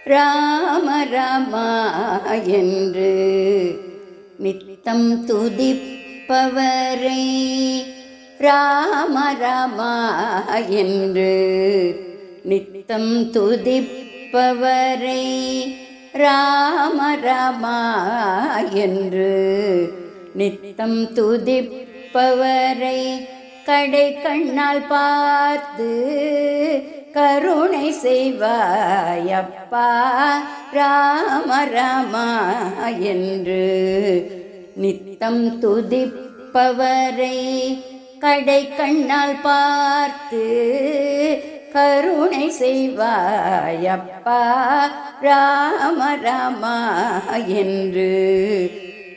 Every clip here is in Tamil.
ராம ராமா என்று நித்தம் துதிப்பவரை ராம ராமா என்று நித்தம் துதிப்பவரை ராம ராமா என்று நித்தம் துதிப்பவரை கடை கண்ணால் பார்த்து கருணை செய்வாயப்பா ராம ராமா என்று நித்தம் துதிப்பவரை கடை கண்ணால் பார்த்து கருணை செய்வாயப்பா ராம ராமா என்று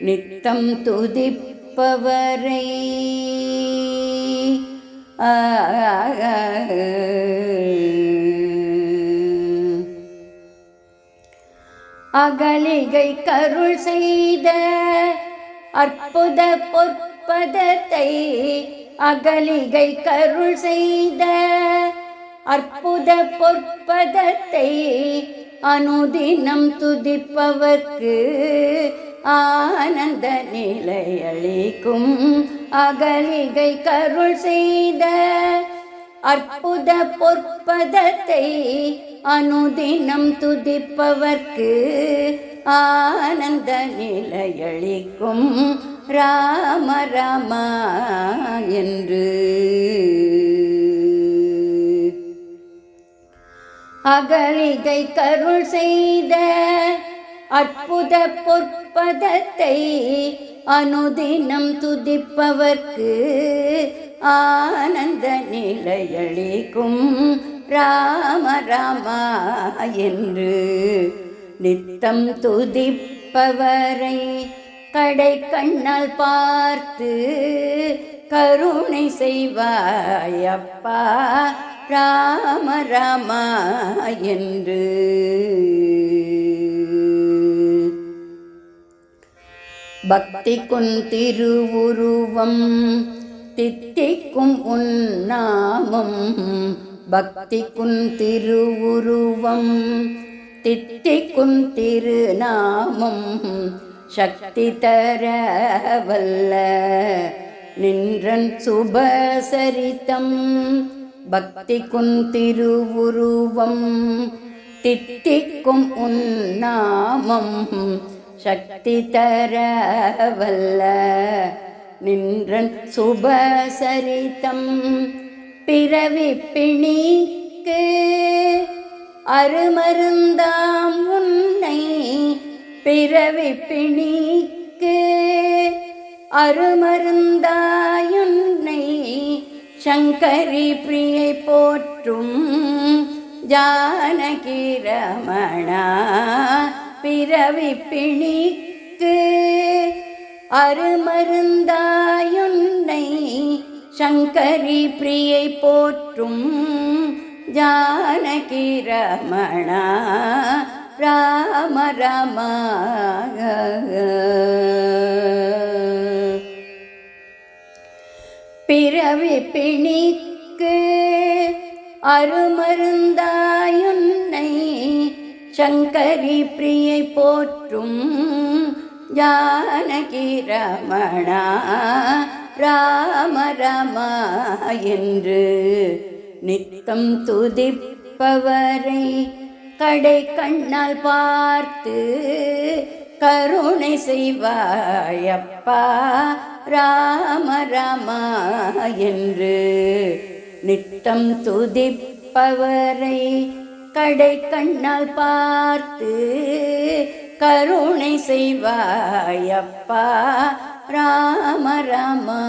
நித்தம் துதிப்பவரை அகலிகை கருள் செய்த அற்புத பொற்பதத்தை அகலிகை கருள் செய்த அற்புத பொற்பதத்தை அனுதினம் துதிப்பவர்க்கு ஆனந்த நிலையளிக்கும் அகலிகை கருள் செய்த அற்புத பொற்பதத்தை அனுதினம் துதிப்பவர்க்கு ஆனந்த நிலையளிக்கும் ராம ராமா என்று அகலிகை கருள் செய்த அற்புத பொற்பதத்தை அனுதினம் துதிப்பவர்க்கு ஆனந்த நிலையளிக்கும் ராம ராமா என்று நித்தம் துதிப்பவரை கடை கண்ணால் பார்த்து கருணை செய்வாயப்பா ராம ராமா என்று பக்தி திருவுருவம் தித்திக்கும் உன்னாமம் பக்தி திருவுருவம் தித்திக்கும் திருநாமம் சக்தி தரவல்ல நின்றன் சுபசரிதம் பக்தி திருவுருவம் தித்திக்கும் உன்னாமம் சக்தி தரவல்ல நின்றன் சுபசரிதம் பிறவி பிணிக்கு அருமருந்தாம் உன்னை பிறவி பிணிக்கு அருமருந்தாயுன்னை சங்கரி பிரியை போற்றும் ஜானகி ரமணா பிறவி பிணிக்கு அருமருந்தாயுன்னை சங்கரி பிரியை போற்றும் ஜானகி ரமணா ராம ராமா பிறவி பிணிக்கு அருமருந்தாயுன்னை சங்கரி பிரியை போற்றும் ஜானகி ரமணா ராம ராமா என்று நித்தம் துதிப்பவரை கடை கண்ணால் பார்த்து கருணை செய்வாயப்பா ராம ராமா என்று நித்தம் துதிப்பவரை கடை கண்ணால் பார்த்து கருணை செய்வாயப்பா ராம ராமா